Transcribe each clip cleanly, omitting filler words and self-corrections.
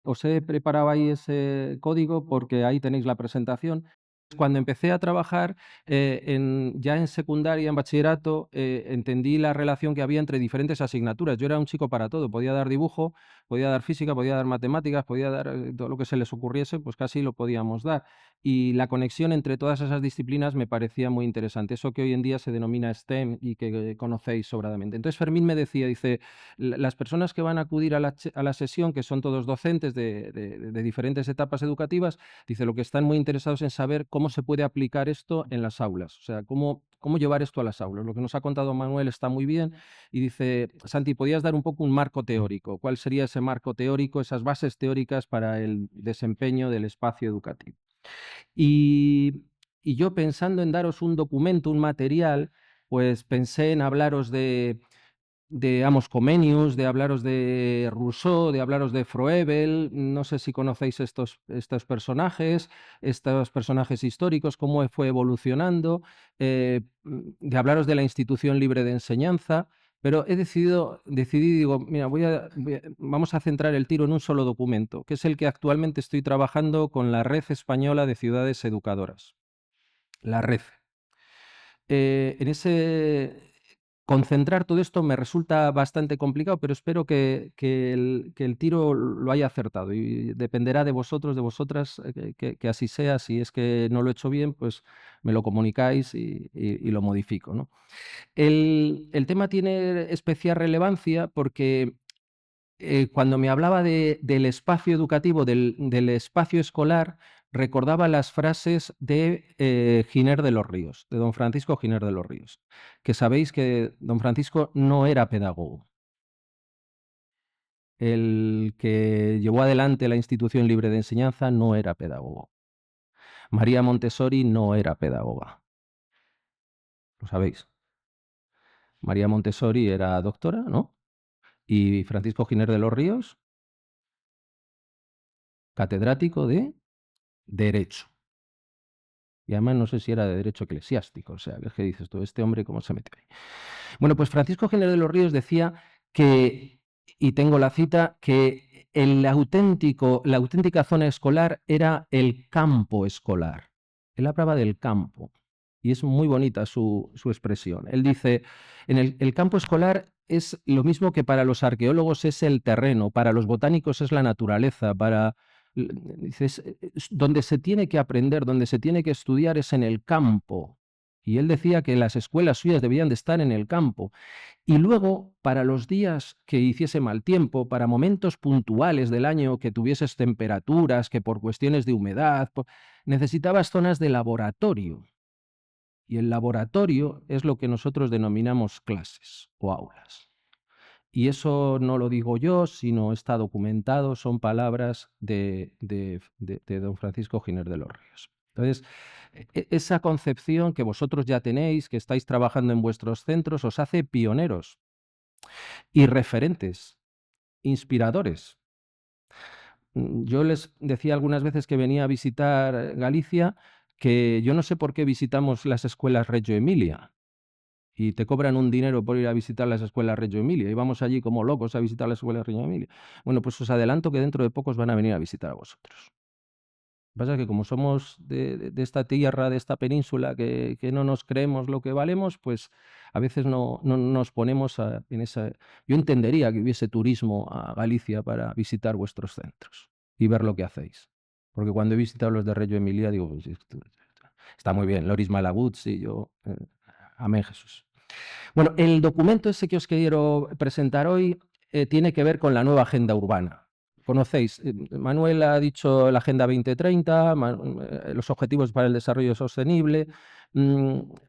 os he preparado ahí ese código porque ahí tenéis la presentación. Cuando empecé a trabajar, ya en secundaria, en bachillerato, entendí la relación que había entre diferentes asignaturas. Yo era un chico para todo, podía dar dibujo, podía dar física, podía dar matemáticas, podía dar, todo lo que se les ocurriese, pues casi lo podíamos dar. Y la conexión entre todas esas disciplinas me parecía muy interesante, eso que hoy en día se denomina STEM y que conocéis sobradamente. Entonces Fermín me decía, dice: Las personas que van a acudir a la sesión, que son todos docentes de diferentes etapas educativas, dice, lo que están muy interesados en saber cómo se puede aplicar esto en las aulas, o sea, cómo llevar esto a las aulas. Lo que nos ha contado Manuel está muy bien y dice, Santi, ¿podías dar un poco un marco teórico? ¿Cuál sería ese marco teórico, esas bases teóricas para el desempeño del espacio educativo? Y, y yo, pensando en daros un documento, un material, pues pensé en hablaros de Amos Comenius, de hablaros de Rousseau, de hablaros de Froebel. No sé si conocéis estos personajes históricos, cómo fue evolucionando, de hablaros de la institución libre de enseñanza, pero decidí, digo, mira, vamos a centrar el tiro en un solo documento, que es el que actualmente estoy trabajando con la Red Española de Ciudades Educadoras, la RED. En ese concentrar todo esto me resulta bastante complicado, pero espero que el tiro lo haya acertado y dependerá de vosotros, de vosotras, que así sea. Si es que no lo he hecho bien, pues me lo comunicáis y lo modifico, ¿no? El tema tiene especial relevancia porque cuando me hablaba del espacio educativo, del espacio escolar, recordaba las frases de Giner de los Ríos, de don Francisco Giner de los Ríos, que sabéis que don Francisco no era pedagogo. El que llevó adelante la institución libre de enseñanza no era pedagogo. María Montessori no era pedagoga, lo sabéis. María Montessori era doctora, ¿no? Y Francisco Giner de los Ríos, catedrático de Derecho. Y además no sé si era de derecho eclesiástico, o sea, ¿qué dices tú? Este hombre, ¿cómo se metió ahí? Bueno, pues Francisco Giner de los Ríos decía que, y tengo la cita, que la auténtica zona escolar era el campo escolar. Él hablaba del campo, y es muy bonita su expresión. Él dice, el campo escolar es lo mismo que para los arqueólogos es el terreno, para los botánicos es la naturaleza, dices, donde se tiene que aprender, donde se tiene que estudiar es en el campo. Y él decía que las escuelas suyas debían de estar en el campo. Y luego, para los días que hiciese mal tiempo, para momentos puntuales del año que tuvieses temperaturas, que por cuestiones de humedad, necesitabas zonas de laboratorio. Y el laboratorio es lo que nosotros denominamos clases o aulas. Y eso no lo digo yo, sino está documentado, son palabras de don Francisco Giner de los Ríos. Entonces, esa concepción que vosotros ya tenéis, que estáis trabajando en vuestros centros, os hace pioneros y referentes, inspiradores. Yo les decía algunas veces que venía a visitar Galicia, que yo no sé por qué visitamos las escuelas Reggio Emilia, y te cobran un dinero por ir a visitar las escuelas Reggio Emilia, y vamos allí como locos a visitar las escuelas Reggio Emilia. Bueno, pues os adelanto que dentro de pocos van a venir a visitar a vosotros. Lo que pasa es que como somos de esta tierra, de esta península, que no nos creemos lo que valemos, pues a veces no nos ponemos en esa... Yo entendería que hubiese turismo a Galicia para visitar vuestros centros y ver lo que hacéis. Porque cuando he visitado los de Reggio Emilia, digo, pues, está muy bien, Loris Malagut, y yo... amén, Jesús. Bueno, el documento ese que os quiero presentar hoy tiene que ver con la nueva agenda urbana. Conocéis, Manuel ha dicho la Agenda 2030, los Objetivos para el Desarrollo Sostenible.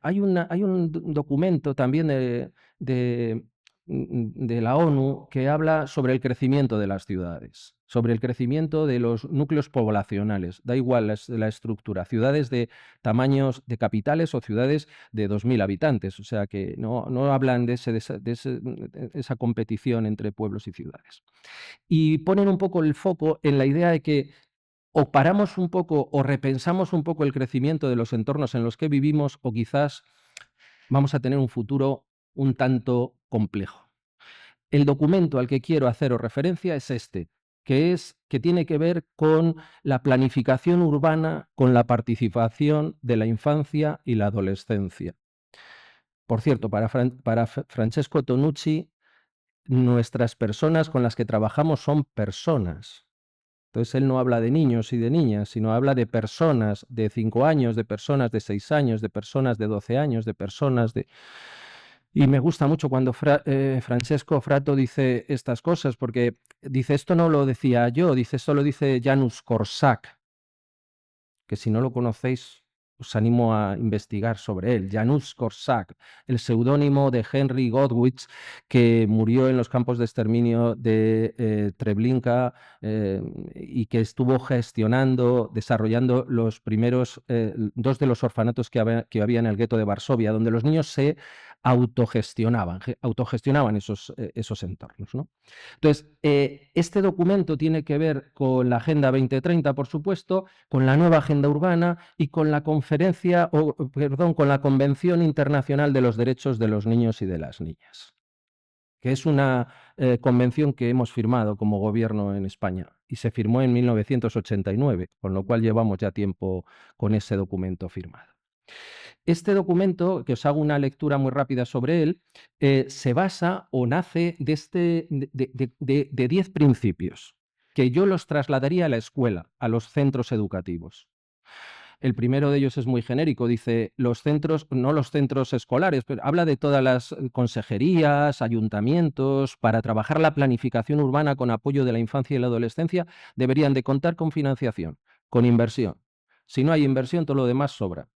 Hay un documento también de la ONU que habla sobre el crecimiento de las ciudades, sobre el crecimiento de los núcleos poblacionales. Da igual la estructura, ciudades de tamaños de capitales o ciudades de 2.000 habitantes, o sea que no hablan de esa competición entre pueblos y ciudades. Y ponen un poco el foco en la idea de que o paramos un poco o repensamos un poco el crecimiento de los entornos en los que vivimos, o quizás vamos a tener un futuro un tanto complejo. El documento al que quiero haceros referencia es este, que tiene que ver con la planificación urbana, con la participación de la infancia y la adolescencia. Por cierto, para Francesco Tonucci, nuestras personas con las que trabajamos son personas. Entonces él no habla de niños y de niñas, sino habla de personas de 5 años, de personas de 6 años, de personas de 12 años, de personas de... Y me gusta mucho cuando Francesco Frato dice estas cosas, porque dice, esto no lo decía yo, dice, esto lo dice Janusz Korczak, que si no lo conocéis, os animo a investigar sobre él. Janusz Korczak, el seudónimo de Henry Godwitz, que murió en los campos de exterminio de Treblinka y que estuvo gestionando, desarrollando los primeros, 2 de los orfanatos que había en el gueto de Varsovia, donde los niños se autogestionaban esos entornos, ¿no? Entonces, este documento tiene que ver con la Agenda 2030, por supuesto, con la nueva Agenda Urbana y con la con la Convención Internacional de los Derechos de los Niños y de las Niñas, que es una convención que hemos firmado como gobierno en España y se firmó en 1989, con lo cual llevamos ya tiempo con ese documento firmado. Este documento, que os hago una lectura muy rápida sobre él, se basa o nace de 10 principios que yo los trasladaría a la escuela, a los centros educativos. El primero de ellos es muy genérico, dice los centros, no los centros escolares, pero habla de todas las consejerías, ayuntamientos, para trabajar la planificación urbana con apoyo de la infancia y la adolescencia, deberían de contar con financiación, con inversión. Si no hay inversión, todo lo demás sobra.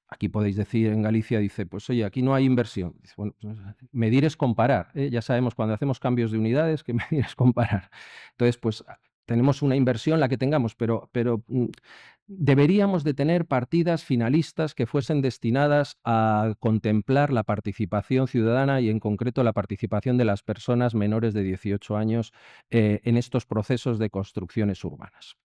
Aquí podéis decir, en Galicia, dice, pues oye, aquí no hay inversión. Dice, bueno, pues, medir es comparar. Ya sabemos cuando hacemos cambios de unidades que medir es comparar. Entonces, pues tenemos una inversión, la que tengamos, pero deberíamos de tener partidas finalistas que fuesen destinadas a contemplar la participación ciudadana y en concreto la participación de las personas menores de 18 años en estos procesos de construcciones urbanas.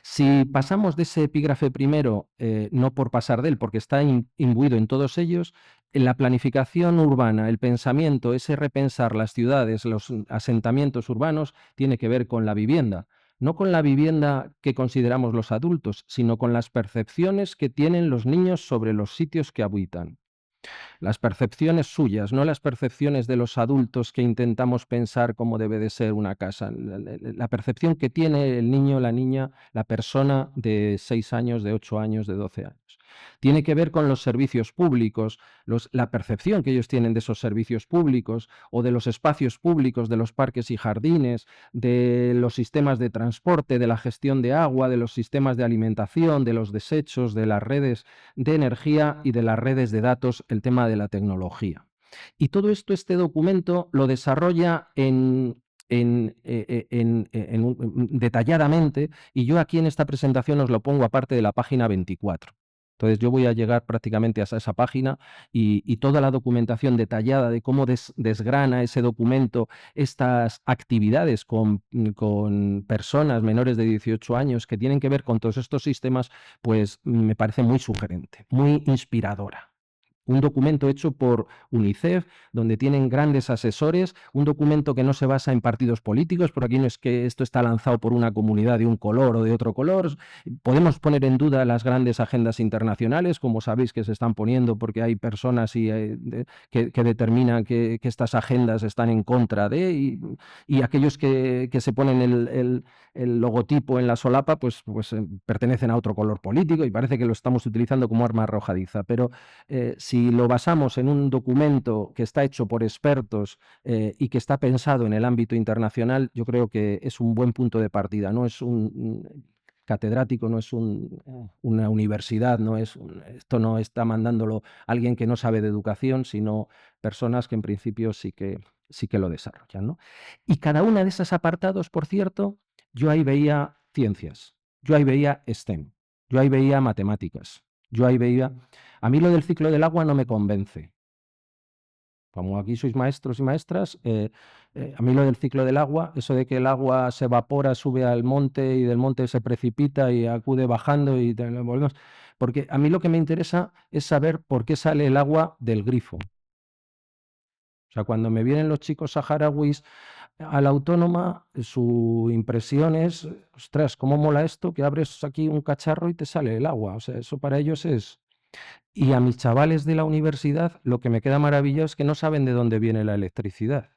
Si pasamos de ese epígrafe primero, no por pasar de él, porque está imbuido en todos ellos, en la planificación urbana, el pensamiento, ese repensar las ciudades, los asentamientos urbanos, tiene que ver con la vivienda. No con la vivienda que consideramos los adultos, sino con las percepciones que tienen los niños sobre los sitios que habitan. Las percepciones suyas, no las percepciones de los adultos que intentamos pensar cómo debe de ser una casa. La percepción que tiene el niño, la niña, la persona de 6 años, de 8 años, de 12 años. Tiene que ver con los servicios públicos, la percepción que ellos tienen de esos servicios públicos o de los espacios públicos, de los parques y jardines, de los sistemas de transporte, de la gestión de agua, de los sistemas de alimentación, de los desechos, de las redes de energía y de las redes de datos, el tema de la tecnología. Y todo esto, este documento lo desarrolla detalladamente, y yo aquí en esta presentación os lo pongo aparte de la página 24. Entonces yo voy a llegar prácticamente hasta esa página y toda la documentación detallada de cómo desgrana ese documento estas actividades con personas menores de 18 años que tienen que ver con todos estos sistemas, pues me parece muy sugerente, muy inspiradora. Un documento hecho por UNICEF, donde tienen grandes asesores, un documento que no se basa en partidos políticos, por aquí no es que esto está lanzado por una comunidad de un color o de otro color. Podemos poner en duda las grandes agendas internacionales, como sabéis que se están poniendo porque hay personas que determinan que estas agendas están en contra de, y aquellos que se ponen el logotipo en la solapa, pues pertenecen a otro color político y parece que lo estamos utilizando como arma arrojadiza. Pero si lo basamos en un documento que está hecho por expertos y que está pensado en el ámbito internacional, yo creo que es un buen punto de partida. No es un catedrático, no es una universidad, esto no está mandándolo alguien que no sabe de educación, sino personas que en principio sí que lo desarrollan, ¿no? Y cada una de esos apartados, por cierto, yo ahí veía ciencias, yo ahí veía STEM, yo ahí veía matemáticas, yo ahí veía... A mí lo del ciclo del agua no me convence. Como aquí sois maestros y maestras, a mí lo del ciclo del agua, eso de que el agua se evapora, sube al monte y del monte se precipita y acude bajando y volvemos... Porque a mí lo que me interesa es saber por qué sale el agua del grifo. O sea, cuando me vienen los chicos saharauis a la autónoma, su impresión es, ostras, ¿cómo mola esto? Que abres aquí un cacharro y te sale el agua. O sea, eso para ellos es... Y a mis chavales de la universidad, lo que me queda maravillado es que no saben de dónde viene la electricidad.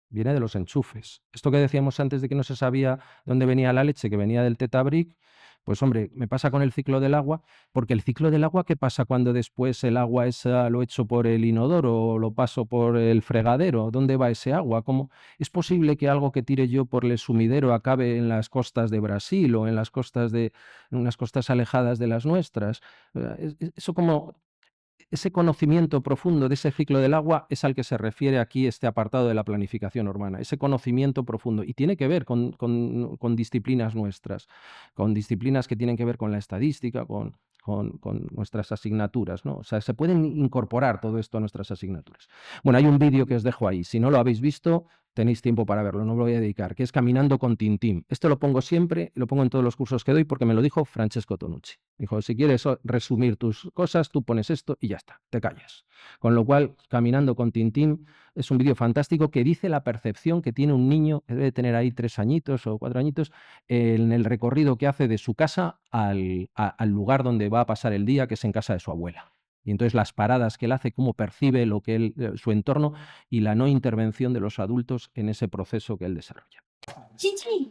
Viene de los enchufes. Esto que decíamos antes de que no se sabía dónde venía la leche, que venía del Tetabric, pues hombre, me pasa con el ciclo del agua, porque el ciclo del agua, ¿qué pasa cuando después el agua esa lo echo por el inodoro o lo paso por el fregadero? ¿Dónde va ese agua? ¿Cómo es posible que algo que tire yo por el sumidero acabe en las costas de Brasil o en las costas en unas costas alejadas de las nuestras? Eso como ese conocimiento profundo de ese ciclo del agua es al que se refiere aquí este apartado de la planificación urbana, ese conocimiento profundo. Y tiene que ver con disciplinas nuestras, con disciplinas que tienen que ver con la estadística, con nuestras asignaturas, ¿no? O sea, se pueden incorporar todo esto a nuestras asignaturas. Bueno, hay un vídeo que os dejo ahí. Si no lo habéis visto, tenéis tiempo para verlo, no me lo voy a dedicar, que es Caminando con Tintín. Esto lo pongo siempre, lo pongo en todos los cursos que doy porque me lo dijo Francesco Tonucci. Dijo, si quieres resumir tus cosas, tú pones esto y ya está, te callas. Con lo cual, Caminando con Tintín es un vídeo fantástico que dice la percepción que tiene un niño, que debe tener ahí 3 añitos o 4 añitos, en el recorrido que hace de su casa al lugar donde va a pasar el día, que es en casa de su abuela. Y entonces las paradas que él hace, cómo percibe lo que su entorno y la no intervención de los adultos en ese proceso que él desarrolla. Tintim,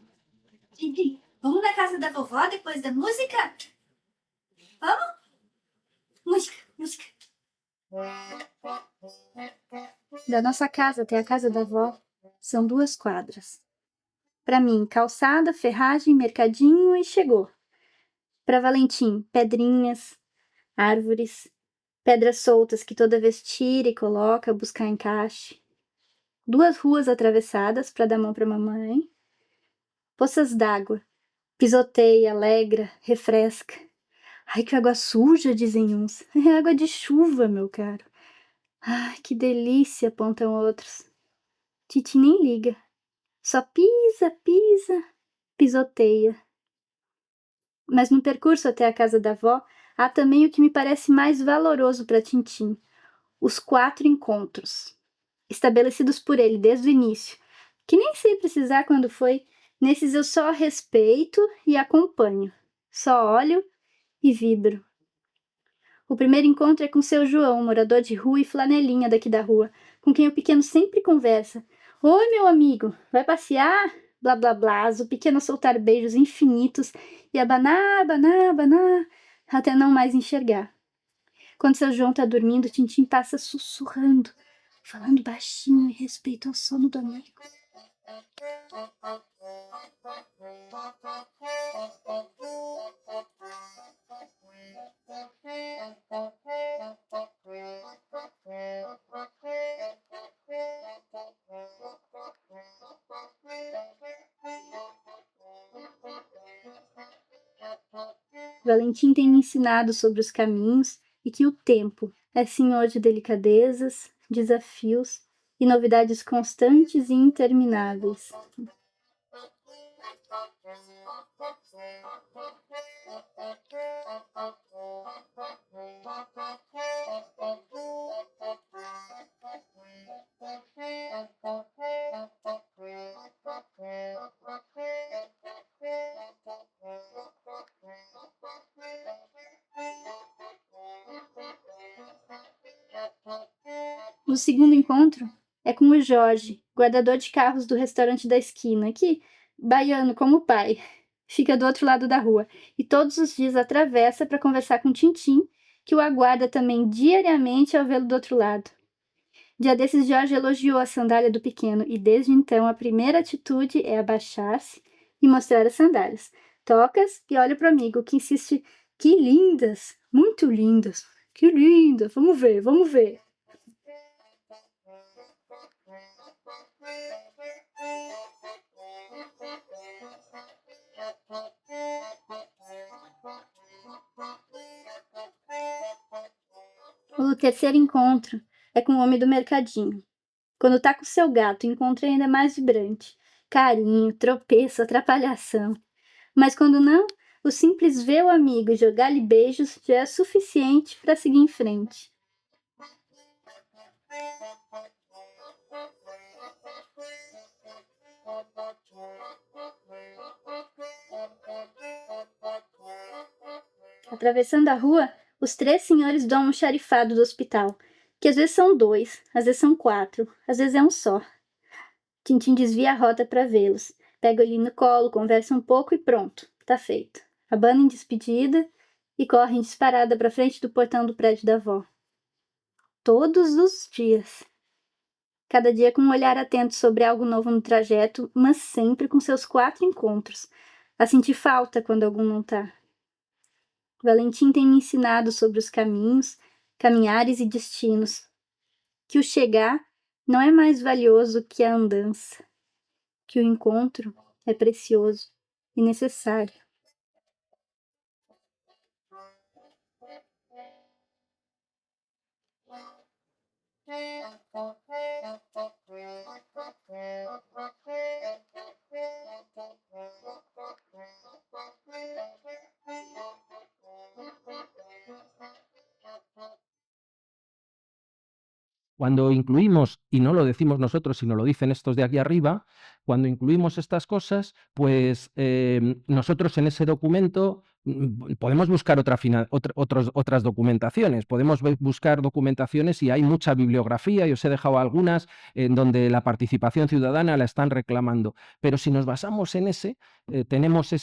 Tintim, vamos na casa da vovó depois da música? Vamos? Música, música. Da nossa casa até a casa da avó são 2 quadras. Para mim, calçada, ferragem, mercadinho e chegou. Para Valentim, pedrinhas, árvores, pedras soltas que toda vez tira e coloca, buscar encaixe. 2 ruas atravessadas para dar mão para mamãe. Poças d'água, pisoteia, alegra, refresca. Ai, que água suja, dizem uns. É água de chuva, meu caro. Ai, que delícia, apontam outros. Titi nem liga. Só pisa, pisa, pisoteia. Mas no percurso até a casa da avó, há também o que me parece mais valoroso para Tintim: os 4 encontros, estabelecidos por ele desde o início, que nem sei precisar quando foi. Nesses eu só respeito e acompanho, só olho e vibro. O primeiro encontro é com seu João, morador de rua e flanelinha daqui da rua, com quem o pequeno sempre conversa. Oi, meu amigo, vai passear? Blá blá blá, o pequeno a soltar beijos infinitos e abanar, abanar, abanar, até não mais enxergar. Quando seu João tá dormindo, Tintim passa sussurrando, falando baixinho em respeito ao sono do amigo. Valentim tem me ensinado sobre os caminhos e que o tempo é senhor de delicadezas, desafios e novidades constantes e intermináveis. O segundo encontro é com o Jorge, guardador de carros do restaurante da esquina, que, baiano como o pai, fica do outro lado da rua e todos os dias atravessa para conversar com Tintim, que o aguarda também diariamente ao vê-lo do outro lado. Dia desses, Jorge elogiou a sandália do pequeno e desde então a primeira atitude é abaixar-se e mostrar as sandálias. Tocas e olha para o amigo, que insiste: que lindas, muito lindas, que lindas, vamos ver, vamos ver. O terceiro encontro é com o homem do mercadinho. Quando tá com seu gato, encontra ainda mais vibrante. Carinho, tropeço, atrapalhação. Mas quando não, o simples ver o amigo e jogar-lhe beijos já é suficiente para seguir em frente. Atravessando a rua, os 3 senhores do almoxarifado do hospital, que às vezes são 2, às vezes são 4, às vezes é um só. Tintim desvia a rota para vê-los. Pega ele no colo, conversa um pouco e pronto, tá feito. Abana em despedida e corre em disparada para frente do portão do prédio da avó. Todos os dias. Cada dia com um olhar atento sobre algo novo no trajeto, mas sempre com seus 4 encontros. A sentir falta quando algum não tá. Valentim tem me ensinado sobre os caminhos, caminhares e destinos. Que o chegar não é mais valioso que a andança. Que o encontro é precioso e necessário. Cuando incluimos, y no lo decimos nosotros, sino lo dicen estos de aquí arriba, cuando incluimos estas cosas, pues nosotros en ese documento podemos buscar otras documentaciones, podemos buscar documentaciones y hay mucha bibliografía, y os he dejado algunas en donde la participación ciudadana la están reclamando, pero si nos basamos en tenemos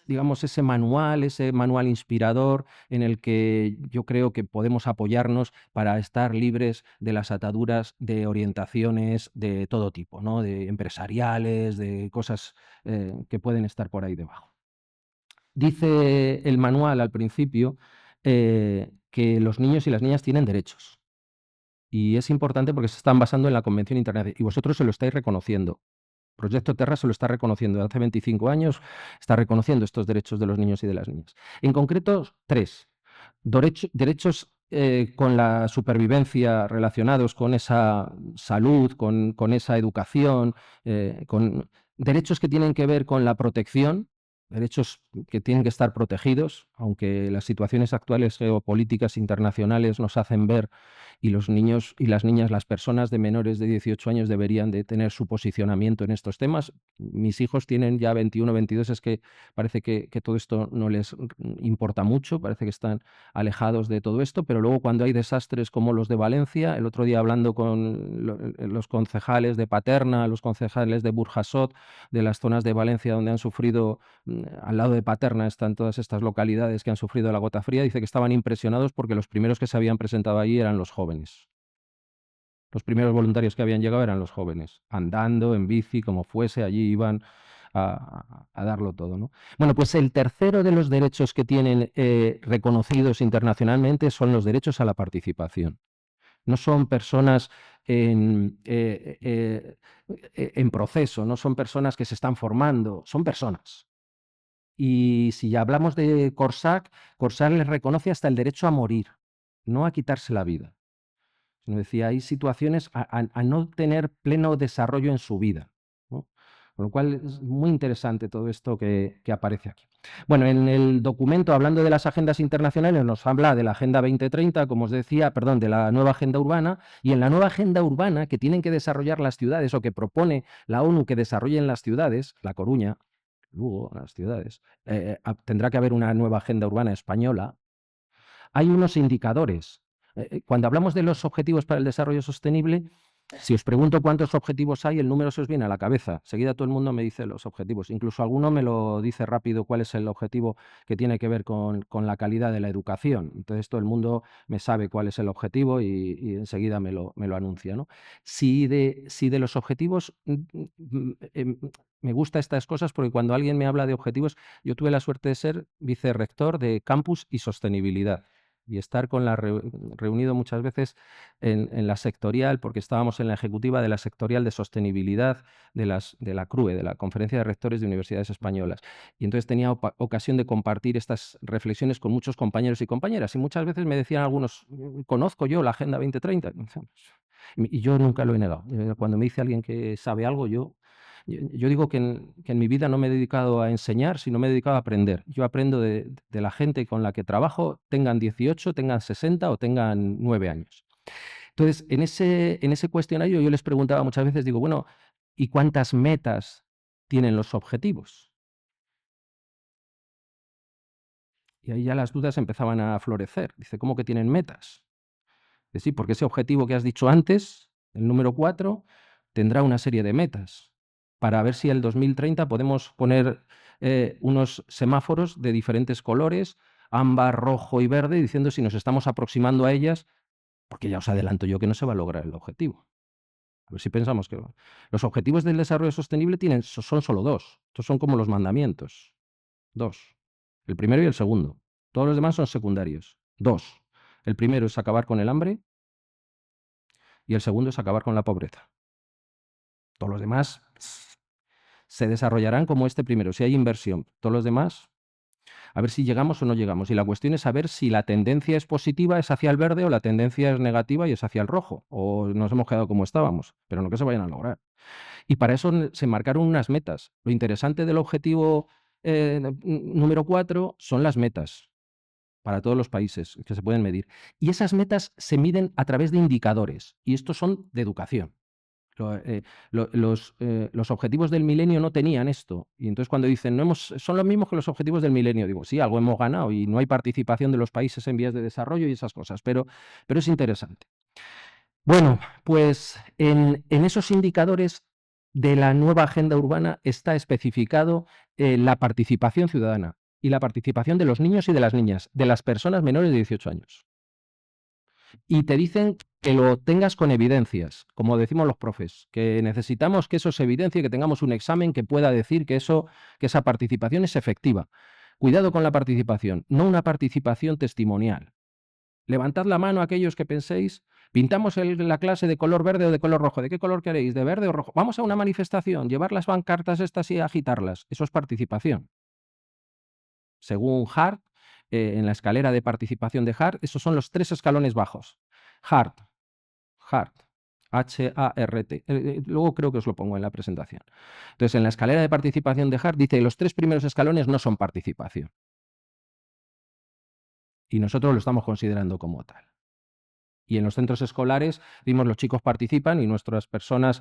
digamos, ese manual inspirador en el que yo creo que podemos apoyarnos para estar libres de las ataduras de orientaciones de todo tipo, ¿no? De empresariales, de cosas que pueden estar por ahí debajo. Dice el manual al principio que los niños y las niñas tienen derechos. Y es importante porque se están basando en la Convención Internacional y vosotros se lo estáis reconociendo. Proyecto Terra se lo está reconociendo. Hace 25 años está reconociendo estos derechos de los niños y de las niñas. En concreto, 3. Derechos con la supervivencia relacionados con esa salud, con esa educación, con derechos que tienen que ver con la protección, derechos que tienen que estar protegidos, aunque las situaciones actuales geopolíticas internacionales nos hacen ver y los niños y las niñas, las personas de menores de 18 años deberían de tener su posicionamiento en estos temas. Mis hijos tienen ya 21, 22, es que parece que todo esto no les importa mucho, parece que están alejados de todo esto, pero luego cuando hay desastres como los de Valencia, el otro día hablando con los concejales de Paterna, los concejales de Burjasot, de las zonas de Valencia donde han sufrido, al lado de Paterna están todas estas localidades que han sufrido la gota fría, dice que estaban impresionados porque los primeros que se habían presentado allí eran los jóvenes. Los primeros voluntarios que habían llegado eran los jóvenes, andando, en bici, como fuese, allí iban a darlo todo, ¿no? Bueno, pues el tercero de los derechos que tienen reconocidos internacionalmente son los derechos a la participación. No son personas en proceso, no son personas que se están formando, son personas. Y si ya hablamos de Corsac, Corsac les reconoce hasta el derecho a morir, no a quitarse la vida. Sino decía, hay situaciones a no tener pleno desarrollo en su vida, ¿no? Con lo cual es muy interesante todo esto que aparece aquí. Bueno, en el documento, hablando de las agendas internacionales, nos habla de la Agenda 2030, como os decía, perdón, de la nueva agenda urbana, y en la nueva agenda urbana que tienen que desarrollar las ciudades o que propone la ONU que desarrollen las ciudades, La Coruña, Lugo, las ciudades, tendrá que haber una nueva agenda urbana española. Hay unos indicadores. Cuando hablamos de los objetivos para el desarrollo sostenible, si os pregunto cuántos objetivos hay, el número se os viene a la cabeza. Seguida todo el mundo me dice los objetivos. Incluso alguno me lo dice rápido cuál es el objetivo que tiene que ver con la calidad de la educación. Entonces todo el mundo me sabe cuál es el objetivo y enseguida me lo anuncia, ¿no? Si de los objetivos, me gustan estas cosas porque cuando alguien me habla de objetivos, yo tuve la suerte de ser vicerrector de Campus y Sostenibilidad y estar reunido muchas veces en la sectorial, porque estábamos en la ejecutiva de la sectorial de sostenibilidad de la CRUE, de la Conferencia de Rectores de Universidades Españolas. Y entonces tenía ocasión de compartir estas reflexiones con muchos compañeros y compañeras. Y muchas veces me decían algunos, conozco yo la Agenda 2030. Y yo nunca lo he negado. Cuando me dice alguien que sabe algo, yo digo que en mi vida no me he dedicado a enseñar, sino me he dedicado a aprender. Yo aprendo de la gente con la que trabajo, tengan 18, tengan 60 o tengan 9 años. Entonces, en ese cuestionario yo les preguntaba muchas veces, digo, bueno, y cuántas metas tienen los objetivos. Y ahí ya las dudas empezaban a florecer. Dice, ¿cómo que tienen metas? Dice, sí, porque ese objetivo que has dicho antes, el número 4, tendrá una serie de metas para ver si el 2030 podemos poner unos semáforos de diferentes colores, ámbar, rojo y verde, diciendo si nos estamos aproximando a ellas, porque ya os adelanto yo que no se va a lograr el objetivo. A ver si pensamos que los objetivos del desarrollo sostenible son solo 2. Estos son como los mandamientos. 2. El primero y el segundo. Todos los demás son secundarios. 2. El primero es acabar con el hambre y el segundo es acabar con la pobreza. Todos los demás se desarrollarán como este primero, si hay inversión. Todos los demás, a ver si llegamos o no llegamos. Y la cuestión es saber si la tendencia es positiva, es hacia el verde, o la tendencia es negativa y es hacia el rojo. O nos hemos quedado como estábamos, pero no que se vayan a lograr. Y para eso se marcaron unas metas. Lo interesante del objetivo número 4 son las metas para todos los países que se pueden medir. Y esas metas se miden a través de indicadores. Y estos son de educación. Los objetivos del milenio no tenían esto. Y entonces cuando dicen, son los mismos que los objetivos del milenio, digo, sí, algo hemos ganado y no hay participación de los países en vías de desarrollo y esas cosas, pero es interesante. Bueno, pues en esos indicadores de la nueva agenda urbana está especificado la participación ciudadana y la participación de los niños y de las niñas, de las personas menores de 18 años. Y te dicen que lo tengas con evidencias, como decimos los profes, que necesitamos que eso se evidencie, que tengamos un examen que pueda decir que esa participación es efectiva. Cuidado con la participación, no una participación testimonial. Levantad la mano aquellos que penséis, pintamos la clase de color verde o de color rojo. ¿De qué color queréis? ¿De verde o rojo? Vamos a una manifestación, llevar las pancartas estas y agitarlas. Eso es participación. Según Hart, en la escalera de participación de Hart, esos son los 3 escalones bajos. Hart, H-A-R-T. Luego creo que os lo pongo en la presentación. Entonces, en la escalera de participación de Hart dice que los 3 primeros escalones no son participación. Y nosotros lo estamos considerando como tal. Y en los centros escolares, los chicos participan y las personas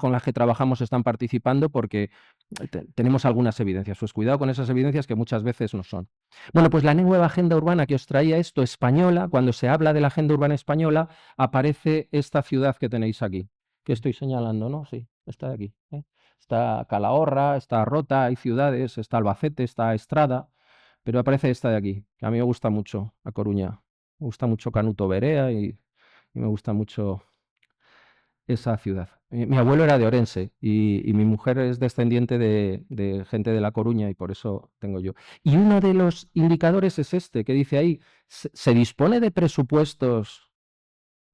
con las que trabajamos están participando porque tenemos algunas evidencias. Pues cuidado con esas evidencias que muchas veces no son. Bueno, pues la nueva agenda urbana que os traía esto, española, cuando se habla de la agenda urbana española, aparece esta ciudad que tenéis aquí, que estoy señalando, ¿no? Sí, está aquí. Está Calahorra, está Rota, hay ciudades, está Albacete, está Estrada, pero aparece esta de aquí, que a mí me gusta mucho, A Coruña. Me gusta mucho Canuto Berea y me gusta mucho esa ciudad. Mi abuelo era de Orense y mi mujer es descendiente de gente de La Coruña y por eso tengo yo. Y uno de los indicadores es este, que dice ahí, ¿se dispone de presupuestos?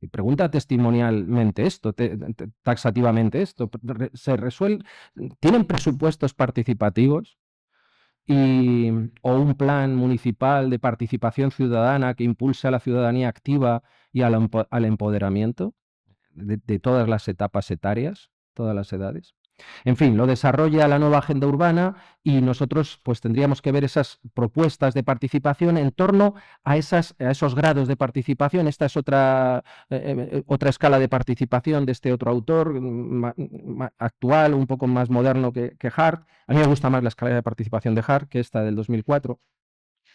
Y pregunta testimonialmente esto, taxativamente esto. ¿Tienen presupuestos participativos? O un plan municipal de participación ciudadana que impulse a la ciudadanía activa y al empoderamiento de todas las etapas etarias, todas las edades. En fin, lo desarrolla la nueva agenda urbana y nosotros pues tendríamos que ver esas propuestas de participación en torno a esos grados de participación. Esta es otra escala de participación de este otro autor actual, un poco más moderno que Hart. A mí me gusta más la escala de participación de Hart que esta del 2004,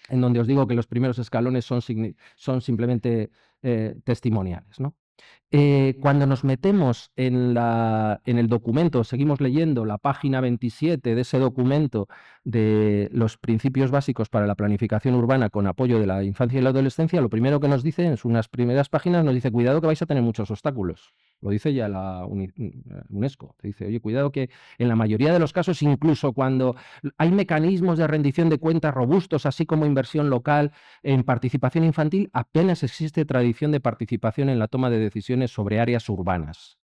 en donde os digo que los primeros escalones son simplemente testimoniales, ¿no? Cuando nos metemos en el documento, seguimos leyendo la página 27 de ese documento de los principios básicos para la planificación urbana con apoyo de la infancia y la adolescencia, lo primero que nos dice en unas primeras páginas nos dice, cuidado que vais a tener muchos obstáculos. Lo dice ya la UNESCO. Te dice, oye, cuidado que en la mayoría de los casos, incluso cuando hay mecanismos de rendición de cuentas robustos, así como inversión local en participación infantil, apenas existe tradición de participación en la toma de decisiones sobre áreas urbanas.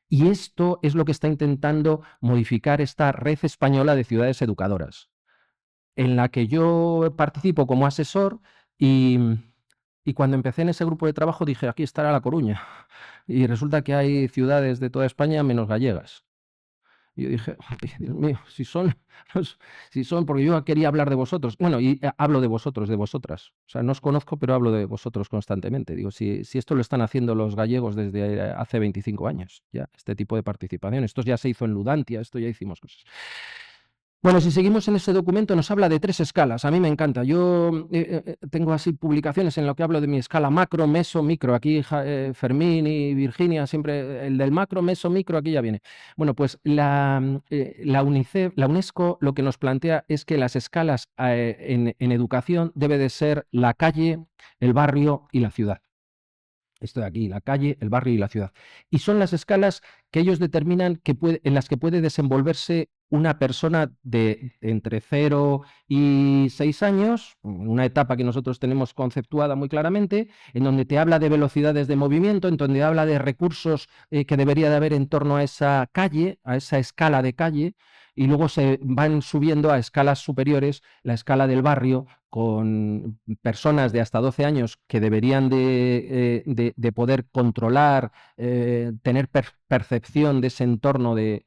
Y esto es lo que está intentando modificar esta red española de ciudades educadoras, en la que yo participo como asesor y cuando empecé en ese grupo de trabajo dije, aquí estará La Coruña. Y resulta que hay ciudades de toda España menos gallegas. Y yo dije, Dios mío, si son, porque yo quería hablar de vosotros. Bueno, y hablo de vosotros, de vosotras. O sea, no os conozco, pero hablo de vosotros constantemente. Digo, si esto lo están haciendo los gallegos desde hace 25 años, ya, este tipo de participación. Esto ya se hizo en Ludantia, esto ya hicimos cosas. Bueno, si seguimos en ese documento, nos habla de 3 escalas. A mí me encanta. Yo tengo así publicaciones en lo que hablo de mi escala macro, meso, micro. Aquí Fermín y Virginia, siempre el del macro, meso, micro, aquí ya viene. Bueno, pues la UNICEF, la UNESCO, lo que nos plantea es que las escalas en educación debe de ser la calle, el barrio y la ciudad. Esto de aquí, la calle, el barrio y la ciudad. Y son las escalas que ellos determinan en las que puede desenvolverse una persona de entre 0 y 6 años, una etapa que nosotros tenemos conceptuada muy claramente, en donde te habla de velocidades de movimiento, en donde habla de recursos que debería de haber en torno a esa calle, a esa escala de calle, y luego se van subiendo a escalas superiores, la escala del barrio, con personas de hasta 12 años que deberían de poder controlar, tener percepción de ese entorno, de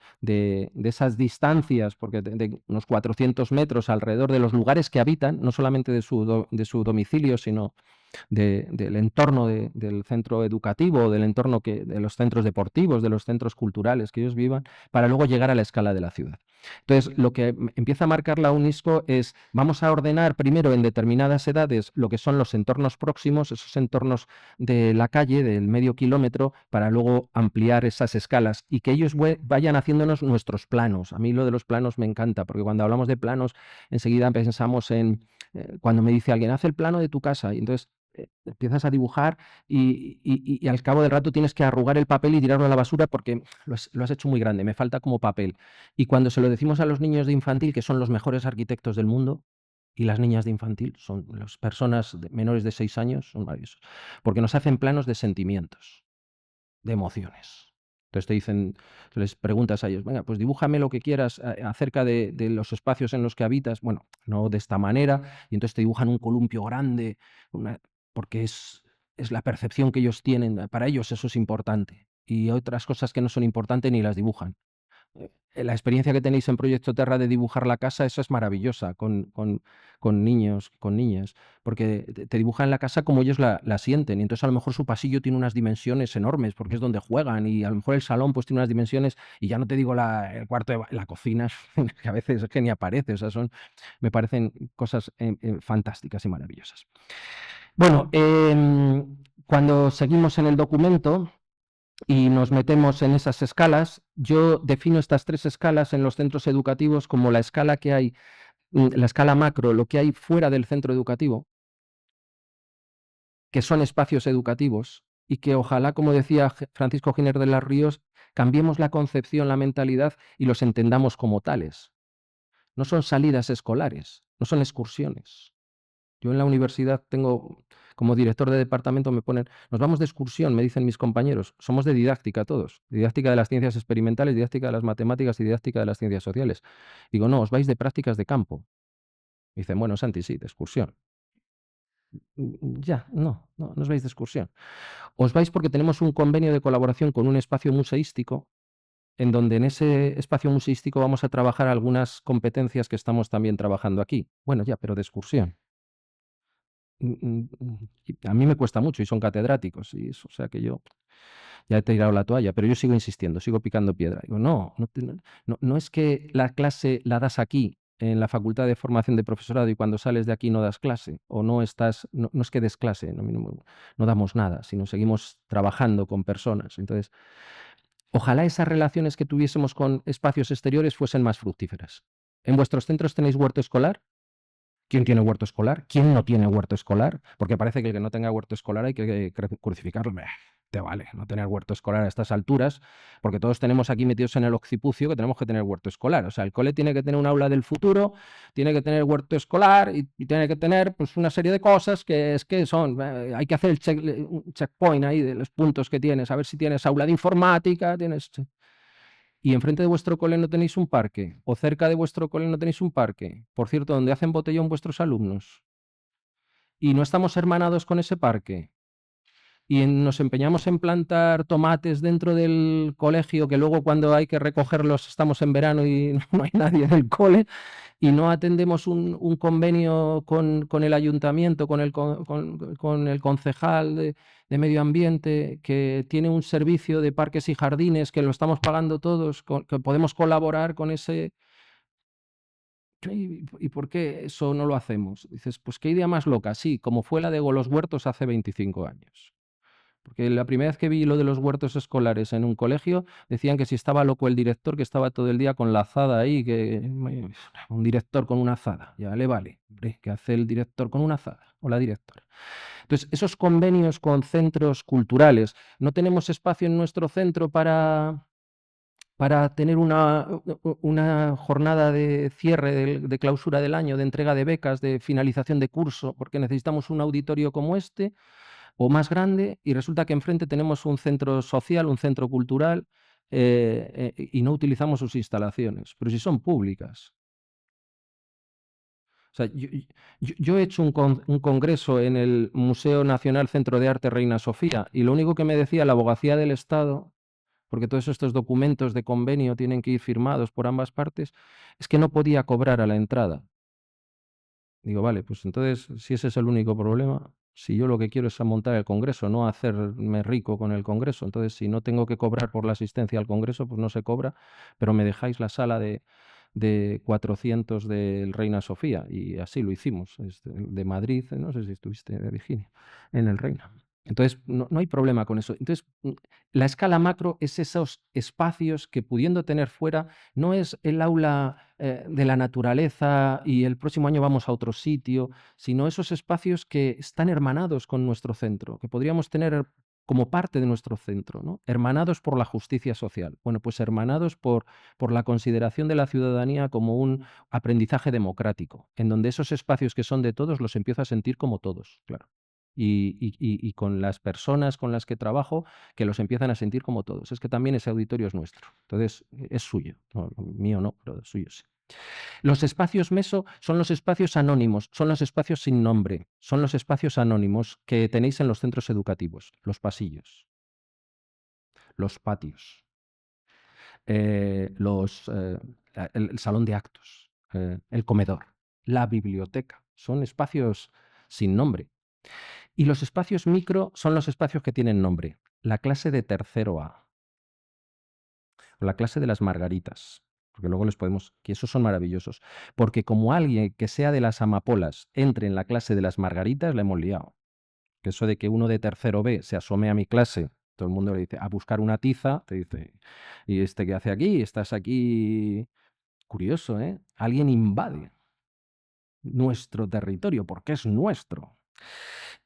esas distancias, porque de unos 400 metros alrededor de los lugares que habitan, no solamente de su domicilio, sino del entorno del centro educativo, del entorno de los centros deportivos, de los centros culturales que ellos vivan, para luego llegar a la escala de la ciudad. Entonces, lo que empieza a marcar la UNESCO es, vamos a ordenar primero en determinadas edades lo que son los entornos próximos, esos entornos de la calle, del medio kilómetro, para luego ampliar esas escalas y que ellos vayan haciéndonos nuestros planos. A mí lo de los planos me encanta, porque cuando hablamos de planos, enseguida pensamos en, cuando me dice alguien, haz el plano de tu casa, y entonces empiezas a dibujar y al cabo del rato tienes que arrugar el papel y tirarlo a la basura porque lo has hecho muy grande, me falta como papel. Y cuando se lo decimos a los niños de infantil, que son los mejores arquitectos del mundo, y las niñas de infantil, son las personas menores de 6 años, son maravillosos, porque nos hacen planos de sentimientos, de emociones. Entonces te dicen, les preguntas a ellos, venga, pues dibújame lo que quieras acerca de los espacios en los que habitas. Bueno, no de esta manera, y entonces te dibujan un columpio grande, porque es la percepción que ellos tienen. Para ellos eso es importante. Y otras cosas que no son importantes ni las dibujan. La experiencia que tenéis en Proyecto Terra de dibujar la casa, eso es maravillosa con niños, con niñas, porque te dibujan la casa como ellos la sienten. Y entonces a lo mejor su pasillo tiene unas dimensiones enormes porque es donde juegan y a lo mejor el salón pues tiene unas dimensiones y ya no te digo el cuarto de la cocina, que a veces es que ni aparece. O sea, me parecen cosas fantásticas y maravillosas. Bueno, cuando seguimos en el documento y nos metemos en esas escalas, yo defino estas 3 escalas en los centros educativos como la escala que hay, la escala macro, lo que hay fuera del centro educativo, que son espacios educativos, y que ojalá, como decía Francisco Giner de los Ríos, cambiemos la concepción, la mentalidad y los entendamos como tales. No son salidas escolares, no son excursiones. Yo en la universidad tengo, como director de departamento, me ponen, nos vamos de excursión, me dicen mis compañeros, somos de didáctica todos, didáctica de las ciencias experimentales, didáctica de las matemáticas y didáctica de las ciencias sociales. Digo, no, os vais de prácticas de campo. Me dicen, bueno, Santi, sí, de excursión. Ya, no os vais de excursión. Os vais porque tenemos un convenio de colaboración con un espacio museístico, en donde en ese espacio museístico vamos a trabajar algunas competencias que estamos también trabajando aquí. Bueno, ya, pero de excursión. A mí me cuesta mucho y son catedráticos, y eso, o sea que yo ya he tirado la toalla, pero yo sigo insistiendo, sigo picando piedra. Digo, no es que la clase la das aquí, en la Facultad de Formación de Profesorado, y cuando sales de aquí no das clase, o no es que des clase, no damos nada, sino seguimos trabajando con personas. Entonces, ojalá esas relaciones que tuviésemos con espacios exteriores fuesen más fructíferas. ¿En vuestros centros tenéis huerto escolar? ¿Quién tiene huerto escolar? ¿Quién no tiene huerto escolar? Porque parece que el que no tenga huerto escolar hay que crucificarlo. Te vale no tener huerto escolar a estas alturas, porque todos tenemos aquí metidos en el occipucio que tenemos que tener huerto escolar. O sea, el cole tiene que tener un aula del futuro, tiene que tener huerto escolar y tiene que tener pues una serie de cosas que son, hay que hacer un checkpoint ahí de los puntos que tienes, a ver si tienes aula de informática, y enfrente de vuestro cole no tenéis un parque, o cerca de vuestro cole no tenéis un parque, por cierto, donde hacen botellón vuestros alumnos, y no estamos hermanados con ese parque, y nos empeñamos en plantar tomates dentro del colegio, que luego cuando hay que recogerlos estamos en verano y no hay nadie en el cole, y no atendemos un convenio con el ayuntamiento, con el concejal de medio ambiente, que tiene un servicio de parques y jardines, que lo estamos pagando todos, que podemos colaborar con ese... ¿Y por qué eso no lo hacemos? Dices, pues qué idea más loca, sí, como fue la de los huertos hace 25 años. Porque la primera vez que vi lo de los huertos escolares en un colegio, decían que si estaba loco el director, que estaba todo el día con la azada ahí, que un director con una azada, ya le vale, hombre, ¿qué hace el director con una azada? O la directora. Entonces, esos convenios con centros culturales, no tenemos espacio en nuestro centro para tener una jornada de cierre, de clausura del año, de entrega de becas, de finalización de curso, porque necesitamos un auditorio como este o más grande, y resulta que enfrente tenemos un centro social, un centro cultural, y no utilizamos sus instalaciones, pero si son públicas. O sea, yo he hecho un congreso en el Museo Nacional Centro de Arte Reina Sofía, y lo único que me decía la Abogacía del Estado, porque todos estos documentos de convenio tienen que ir firmados por ambas partes, es que no podía cobrar a la entrada. Digo, vale, pues entonces, si ese es el único problema, si yo lo que quiero es montar el congreso, no hacerme rico con el congreso, entonces si no tengo que cobrar por la asistencia al congreso, pues no se cobra, pero me dejáis la sala de 400 del Reina Sofía, y así lo hicimos, de Madrid, no sé si estuviste, Virginia, en el Reina. Entonces, no hay problema con eso. Entonces, la escala macro es esos espacios que, pudiendo tener fuera, no es el aula de la naturaleza y el próximo año vamos a otro sitio, sino esos espacios que están hermanados con nuestro centro, que podríamos tener como parte de nuestro centro, ¿no? Hermanados por la justicia social. Bueno, pues hermanados por la consideración de la ciudadanía como un aprendizaje democrático, en donde esos espacios que son de todos los empiezo a sentir como todos, claro. Y con las personas con las que trabajo, que los empiezan a sentir como todos. Es que también ese auditorio es nuestro, entonces es suyo, no, mío no, pero suyo sí. Los espacios meso son los espacios anónimos, son los espacios sin nombre, son los espacios anónimos que tenéis en los centros educativos, los pasillos, los patios, el salón de actos, el comedor, la biblioteca. Son espacios sin nombre. Y los espacios micro son los espacios que tienen nombre. La clase de tercero A, o la clase de las margaritas, porque luego les podemos, que esos son maravillosos, porque como alguien que sea de las amapolas entre en la clase de las margaritas, la hemos liado. Que eso de que uno de tercero B se asome a mi clase, todo el mundo le dice, a buscar una tiza, te dice, ¿y este qué hace aquí? Estás aquí... Curioso, ¿eh? Alguien invade nuestro territorio, porque es nuestro.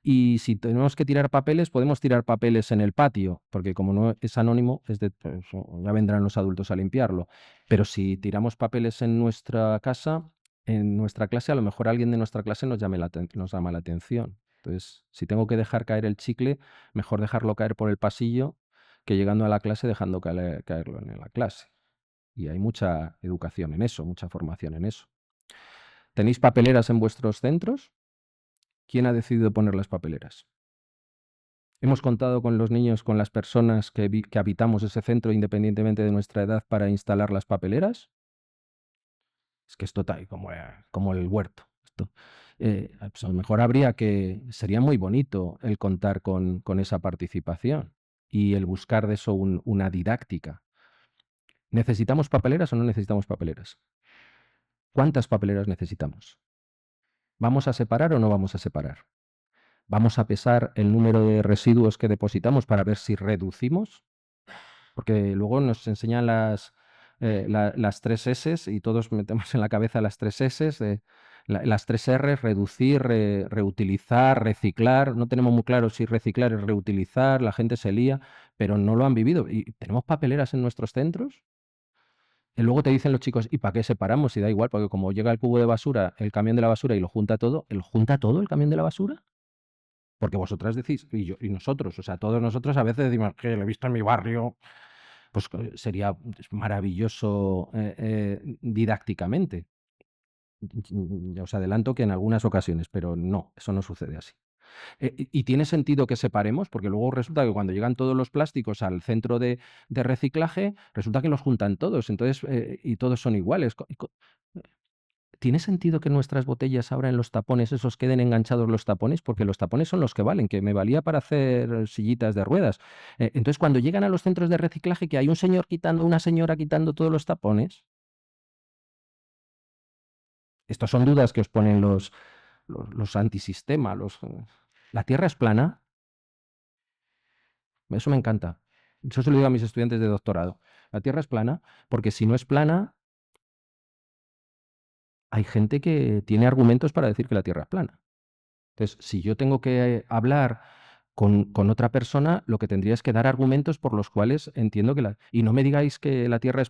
Y si tenemos que tirar papeles, podemos tirar papeles en el patio, porque como no es anónimo, pues, ya vendrán los adultos a limpiarlo. Pero si tiramos papeles en nuestra casa, en nuestra clase, a lo mejor alguien de nuestra clase nos llama la atención. Entonces, si tengo que dejar caer el chicle, mejor dejarlo caer por el pasillo que llegando a la clase dejando caerlo en la clase. Y hay mucha educación en eso, mucha formación en eso. ¿Tenéis papeleras en vuestros centros? ¿Quién ha decidido poner las papeleras? ¿Hemos contado con los niños, con las personas que habitamos ese centro, independientemente de nuestra edad, para instalar las papeleras? Es que esto está como el huerto. Pues a lo mejor sería muy bonito el contar con esa participación y el buscar de eso una didáctica. ¿Necesitamos papeleras o no necesitamos papeleras? ¿Cuántas papeleras necesitamos? ¿Vamos a separar o no vamos a separar? ¿Vamos a pesar el número de residuos que depositamos para ver si reducimos? Porque luego nos enseñan las 3 S y todos metemos en la cabeza las 3 S, las 3 R, reducir, reutilizar, reciclar. No tenemos muy claro si reciclar es reutilizar, la gente se lía, pero no lo han vivido. ¿Y tenemos papeleras en nuestros centros? Y luego te dicen los chicos, ¿y para qué separamos? Y da igual, porque como llega el cubo de basura, el camión de la basura y lo junta todo, ¿lo junta todo el camión de la basura? Porque vosotras decís, y nosotros, o sea, todos nosotros a veces decimos que lo he visto en mi barrio, pues sería maravilloso didácticamente. Ya os adelanto que en algunas ocasiones, pero no, eso no sucede así. Y tiene sentido que separemos, porque luego resulta que cuando llegan todos los plásticos al centro de reciclaje, resulta que los juntan todos, entonces, y todos son iguales. ¿Tiene sentido que nuestras botellas ahora en los tapones esos queden enganchados los tapones? Porque los tapones son los que valen, que me valía para hacer sillitas de ruedas. Entonces, cuando llegan a los centros de reciclaje, que hay un señor quitando, una señora quitando todos los tapones. Estas son dudas que os ponen los antisistema. ¿La Tierra es plana? Eso me encanta. Eso se lo digo a mis estudiantes de doctorado. La Tierra es plana, porque si no es plana, hay gente que tiene argumentos para decir que la Tierra es plana. Entonces, si yo tengo que hablar con otra persona, lo que tendría es que dar argumentos por los cuales entiendo que y no me digáis que la Tierra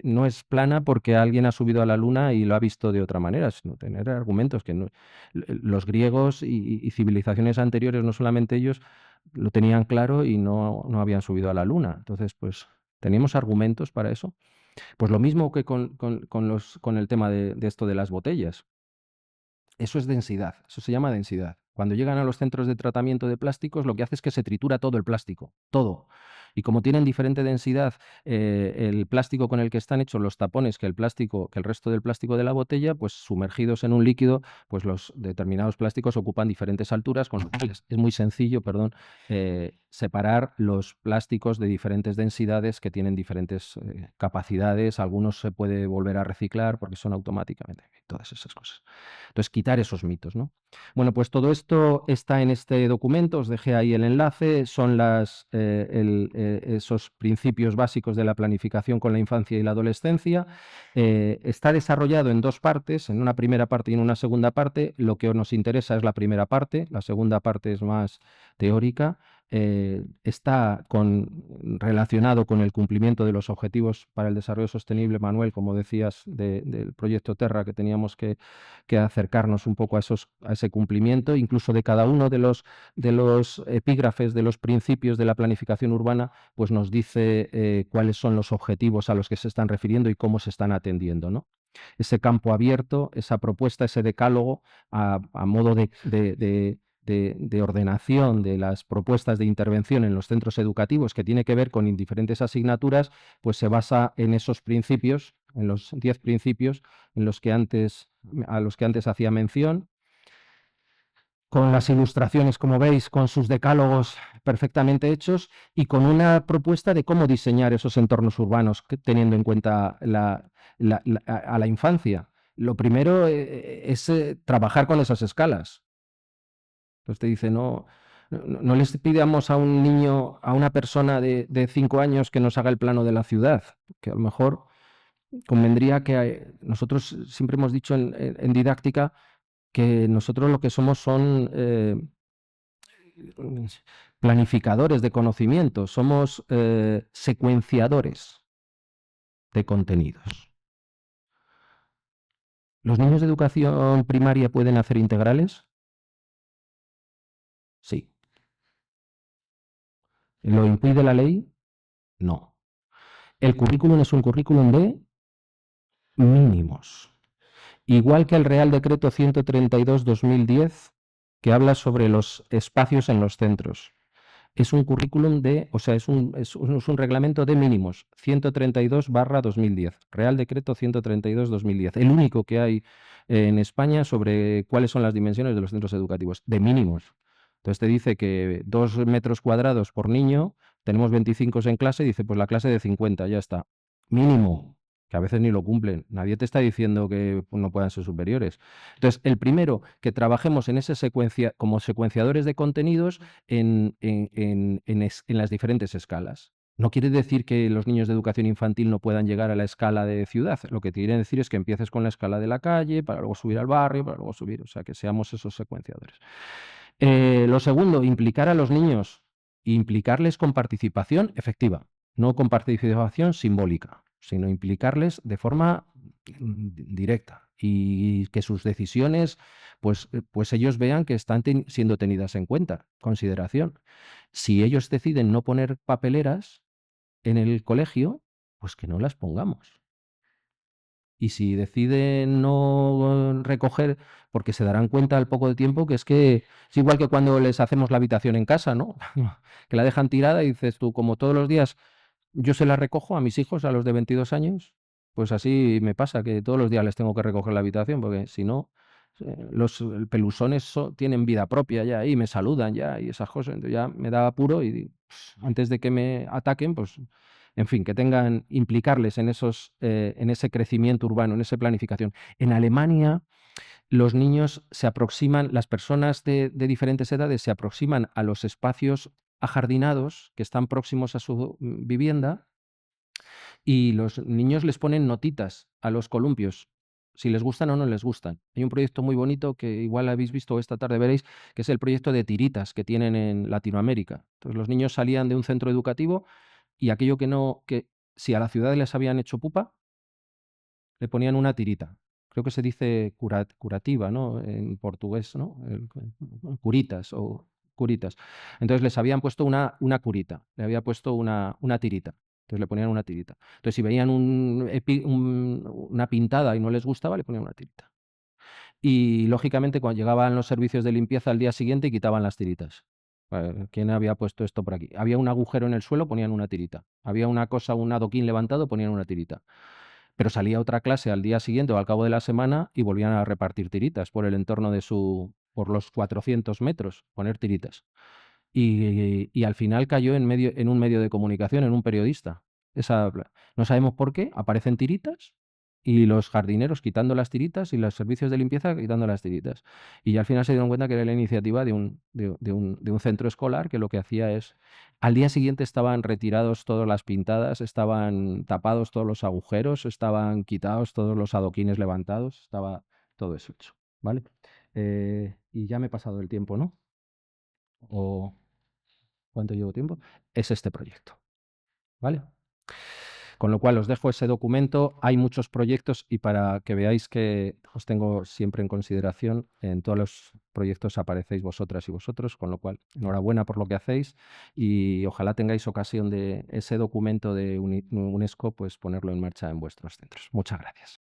no es plana porque alguien ha subido a la Luna y lo ha visto de otra manera, sino tener argumentos que los griegos y civilizaciones anteriores, no solamente ellos, lo tenían claro y no habían subido a la Luna. Entonces, pues, ¿teníamos argumentos para eso? Pues lo mismo que con el tema de esto de las botellas. Eso es densidad, eso se llama densidad. Cuando llegan a los centros de tratamiento de plásticos, lo que hace es que se tritura todo el plástico, todo. Y como tienen diferente densidad el plástico con el que están hechos los tapones que el resto del plástico de la botella, pues sumergidos en un líquido, pues los determinados plásticos ocupan diferentes alturas, con lo cual es muy sencillo, separar los plásticos de diferentes densidades que tienen diferentes capacidades. Algunos se puede volver a reciclar porque son automáticamente, todas esas cosas. Entonces, quitar esos mitos, ¿no? Bueno, pues todo esto está en este documento, os dejé ahí el enlace, son esos principios básicos de la planificación con la infancia y la adolescencia. Está desarrollado en dos partes, en una primera parte y en una segunda parte. Lo que nos interesa es la primera parte, la segunda parte es más teórica. Está relacionado con el cumplimiento de los objetivos para el desarrollo sostenible, Manuel, como decías, del proyecto Terra, que teníamos que acercarnos un poco a ese cumplimiento, incluso de cada uno de los epígrafes, de los principios de la planificación urbana, pues nos dice cuáles son los objetivos a los que se están refiriendo y cómo se están atendiendo, ¿no? Ese campo abierto, esa propuesta, ese decálogo a modo de ordenación de las propuestas de intervención en los centros educativos, que tiene que ver con diferentes asignaturas, pues se basa en esos principios, en los 10 principios a los que antes hacía mención, con las ilustraciones, como veis, con sus decálogos perfectamente hechos y con una propuesta de cómo diseñar esos entornos urbanos, teniendo en cuenta a la infancia. Lo primero es trabajar con esas escalas. Entonces te dice, no les pidamos a un niño, a una persona de 5 años que nos haga el plano de la ciudad, que a lo mejor convendría que nosotros siempre hemos dicho en didáctica que nosotros lo que somos son planificadores de conocimiento, somos secuenciadores de contenidos. ¿Los niños de educación primaria pueden hacer integrales? Sí. ¿Lo impide la ley? No. El currículum es un currículum de mínimos. Igual que el Real Decreto 132/2010, que habla sobre los espacios en los centros. Es un currículum es un reglamento de mínimos, 132/2010, Real Decreto 132/2010, el único que hay en España sobre cuáles son las dimensiones de los centros educativos, de mínimos. Entonces te dice que 2 metros cuadrados por niño, tenemos 25 en clase, dice pues la clase de 50, ya está. Mínimo, que a veces ni lo cumplen. Nadie te está diciendo que no puedan ser superiores. Entonces, el primero, que trabajemos en esa secuencia como secuenciadores de contenidos en las diferentes escalas. No quiere decir que los niños de educación infantil no puedan llegar a la escala de ciudad. Lo que quiere decir es que empieces con la escala de la calle, para luego subir al barrio, para luego subir, o sea, que seamos esos secuenciadores. Lo segundo, implicar a los niños, implicarles con participación efectiva, no con participación simbólica, sino implicarles de forma directa y que sus decisiones, pues ellos vean que están siendo tenidas en cuenta, consideración. Si ellos deciden no poner papeleras en el colegio, pues que no las pongamos. Y si deciden no recoger, porque se darán cuenta al poco de tiempo que es igual que cuando les hacemos la habitación en casa, ¿no? Que la dejan tirada y dices tú, como todos los días yo se la recojo a mis hijos, a los de 22 años, pues así me pasa, que todos los días les tengo que recoger la habitación, porque si no, los pelusones tienen vida propia ya y me saludan ya y esas cosas. Entonces ya me da apuro y antes de que me ataquen, pues, en fin, que tengan, implicarles en en ese crecimiento urbano, en esa planificación. En Alemania, los niños se aproximan, las personas de diferentes edades se aproximan a los espacios ajardinados que están próximos a su vivienda y los niños les ponen notitas a los columpios, si les gustan o no les gustan. Hay un proyecto muy bonito que igual habéis visto esta tarde veréis, que es el proyecto de tiritas que tienen en Latinoamérica. Entonces los niños salían de un centro educativo y aquello que si a la ciudad les habían hecho pupa, le ponían una tirita. Creo que se dice curativa, ¿no? En portugués, ¿no? Curitas o curitas. Entonces les habían puesto una curita, le había puesto una tirita. Entonces le ponían una tirita. Entonces si veían una pintada y no les gustaba, le ponían una tirita. Y lógicamente cuando llegaban los servicios de limpieza al día siguiente quitaban las tiritas. ¿Quién había puesto esto por aquí? Había un agujero en el suelo, ponían una tirita. Había una cosa, un adoquín levantado, ponían una tirita. Pero salía otra clase al día siguiente o al cabo de la semana y volvían a repartir tiritas por el entorno por los 400 metros, poner tiritas. Y al final cayó en un medio de comunicación, en un periodista. No sabemos por qué, aparecen tiritas y los jardineros quitando las tiritas y los servicios de limpieza quitando las tiritas. Y ya al final se dieron cuenta que era la iniciativa de un centro escolar que lo que hacía es, al día siguiente estaban retirados todas las pintadas, estaban tapados todos los agujeros, estaban quitados todos los adoquines levantados, estaba todo eso hecho, ¿vale? Y ya me he pasado el tiempo, ¿no? ¿O cuánto llevo tiempo? Es este proyecto, ¿vale? Con lo cual os dejo ese documento. Hay muchos proyectos y para que veáis que os tengo siempre en consideración, en todos los proyectos aparecéis vosotras y vosotros, con lo cual enhorabuena por lo que hacéis y ojalá tengáis ocasión de ese documento de UNESCO, pues ponerlo en marcha en vuestros centros. Muchas gracias.